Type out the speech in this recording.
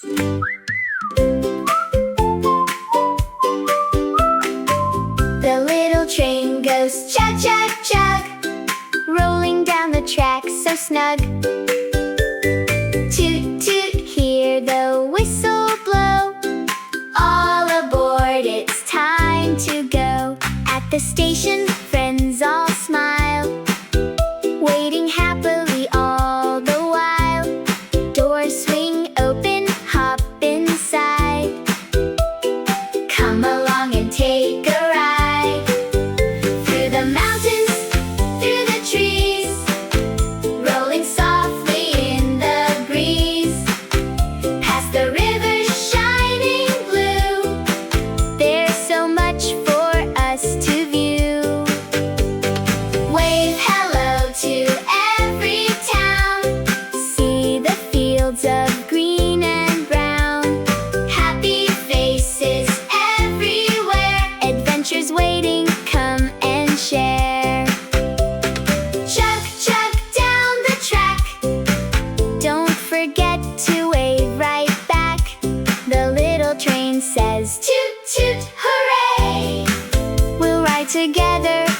The little train goes chug, chug, chug, rolling down the track so snug. Toot, toot, hear the whistle blow. All aboard, it's time to go. At the station, friends all smile, waiting happily all the while. Doors swing open, hop inside. Come along and take a ride. Through the mountains, through the trees, rolling softly in the breeze. Past the rivers shining blue, there's so much for us to view. Wave hello to every town, see the fields of green and brown. Happy faces everywhere, adventures waiting, come and share. Chug, chug down the track, don't forget to wave right back. The little train says toot, toot, hooray! We'll ride together